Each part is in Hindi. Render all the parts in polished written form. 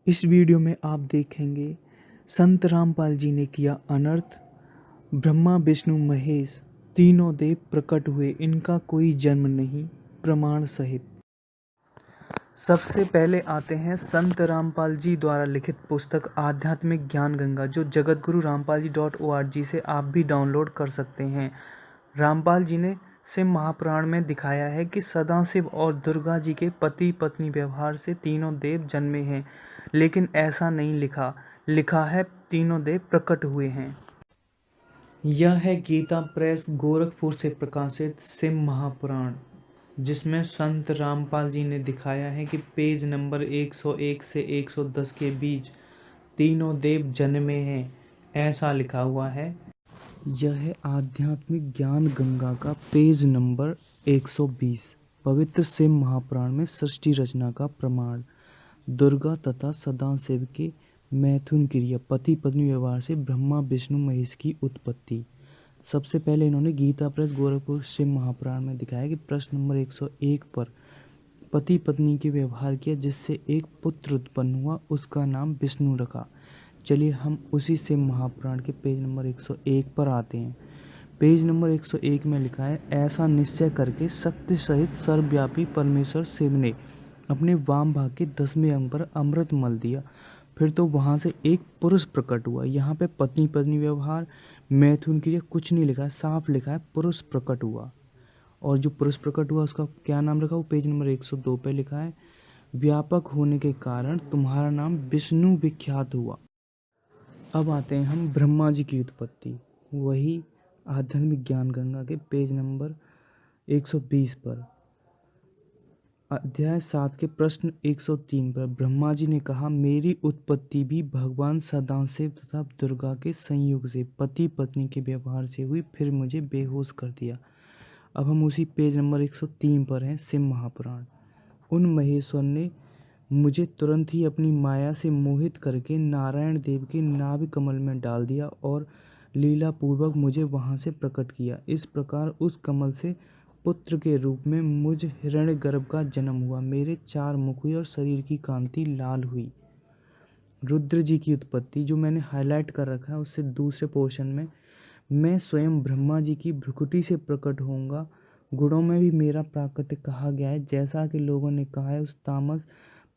इस वीडियो में आप देखेंगे संत रामपाल जी ने किया अनर्थ। ब्रह्मा विष्णु महेश तीनों देव प्रकट हुए, इनका कोई जन्म नहीं, प्रमाण सहित। सबसे पहले आते हैं संत रामपाल जी द्वारा लिखित पुस्तक आध्यात्मिक ज्ञान गंगा, जो जगतगुरु रामपाल जी .org से आप भी डाउनलोड कर सकते हैं। रामपाल जी ने शिव महापुराण में दिखाया है कि सदाशिव और दुर्गा जी के पति पत्नी व्यवहार से तीनों देव जन्मे हैं, लेकिन ऐसा नहीं लिखा है तीनों देव प्रकट हुए हैं। यह है गीता प्रेस गोरखपुर से प्रकाशित शिव महापुराण, जिसमें संत रामपाल जी ने दिखाया है कि पेज नंबर 101 से 110 के बीच तीनों देव जन्मे हैं, ऐसा लिखा हुआ है। यह है आध्यात्मिक ज्ञान गंगा का पेज नंबर 120। पवित्र शिव महापुराण में सृष्टि रचना का प्रमाण। दुर्गा तथा सदाशिव के मैथुन क्रिया, पति पत्नी व्यवहार से ब्रह्मा विष्णु महेश की उत्पत्ति। सबसे पहले इन्होंने गीता प्रेस गोरखपुर शिव महापुराण में दिखाया कि प्रश्न नंबर 101 पर पति पत्नी के व्यवहार किया, जिससे एक पुत्र उत्पन्न हुआ, उसका नाम विष्णु रखा। चलिए हम उसी शिव महापुराण के पेज नंबर 101 पर आते हैं। पेज नंबर 101 में लिखा है, ऐसा निश्चय करके शक्ति सहित सर्वव्यापी परमेश्वर शिव ने अपने वाम भाग के 10वें अंग पर अमृत मल दिया। फिर तो वहाँ से एक पुरुष प्रकट हुआ। यहाँ पे पत्नी पत्नी व्यवहार मैथुन क्रिया कुछ नहीं लिखा है, साफ लिखा है पुरुष प्रकट हुआ। और जो पुरुष प्रकट हुआ उसका क्या नाम रखा, वो पेज नंबर 102 पे लिखा है, व्यापक होने के कारण तुम्हारा नाम विष्णु विख्यात हुआ। अब आते हैं हम ब्रह्मा जी की उत्पत्ति, वही आध्यात्मिक ज्ञान गंगा के पेज नंबर 120 पर, अध्याय 7 के प्रश्न 103 पर। ब्रह्मा जी ने कहा, मेरी उत्पत्ति भी भगवान सदाशिव तथा दुर्गा के संयोग से पति पत्नी के व्यवहार से हुई, फिर मुझे बेहोश कर दिया। अब हम उसी पेज नंबर 103 पर हैं, शिव महापुराण। उन महेश्वर ने मुझे तुरंत ही अपनी माया से मोहित करके नारायण देव के नाभि कमल में डाल दिया और लीला पूर्वक मुझे वहां से प्रकट किया। इस प्रकार उस कमल से पुत्र के रूप में मुझ हिरण्यगर्भ का जन्म हुआ। मेरे 4 मुख हुए और शरीर की कांति लाल हुई। रुद्र जी की उत्पत्ति, जो मैंने हाईलाइट कर रखा है, उससे दूसरे पोर्शन में, मैं स्वयं ब्रह्मा जी की भ्रुकुटी से प्रकट होऊंगा। गुणों में भी मेरा प्राकट्य कहा गया है, जैसा कि लोगों ने कहा है उस तामस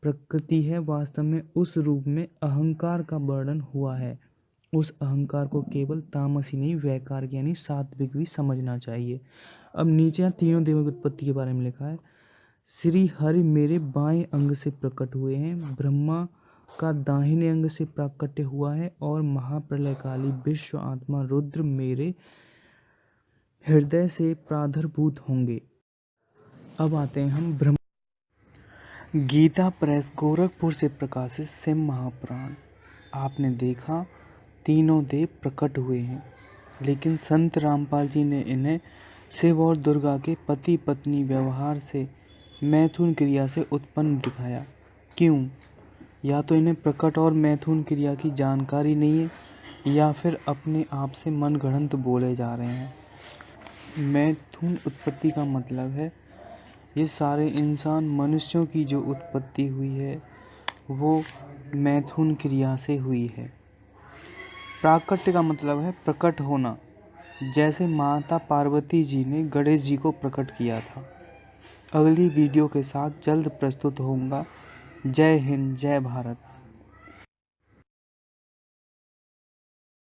प्रकृति है, वास्तव में उस रूप में अहंकार का वर्णन हुआ है। उस अहंकार को केवल तामस ही नहीं, वैकार यानी सात्विक भी समझना चाहिए। अब नीचे तीनों देवों की उत्पत्ति के बारे में लिखा है, श्री हरि मेरे बाएं अंग से प्रकट हुए हैं, ब्रह्मा का दाहिने अंग से प्राकट्य हुआ है और महाप्रलयकाली विश्व आत्मा रुद्र मेरे हृदय से प्रादुर्भूत होंगे। अब आते हैं हम गीता प्रेस गोरखपुर से प्रकाशित शिव महापुराण। आपने देखा तीनों देव प्रकट हुए हैं, लेकिन संत रामपाल जी ने इन्हें शिव और दुर्गा के पति पत्नी व्यवहार से मैथुन क्रिया से उत्पन्न दिखाया। क्यों? या तो इन्हें प्रकट और मैथुन क्रिया की जानकारी नहीं है, या फिर अपने आप से मनगढ़ंत बोले जा रहे हैं। मैथुन उत्पत्ति का मतलब है ये सारे इंसान मनुष्यों की जो उत्पत्ति हुई है वो मैथुन क्रिया से हुई है। प्राकट्य का मतलब है प्रकट होना, जैसे माता पार्वती जी ने गणेश जी को प्रकट किया था। अगली वीडियो के साथ जल्द प्रस्तुत होऊंगा। जय हिंद, जय भारत।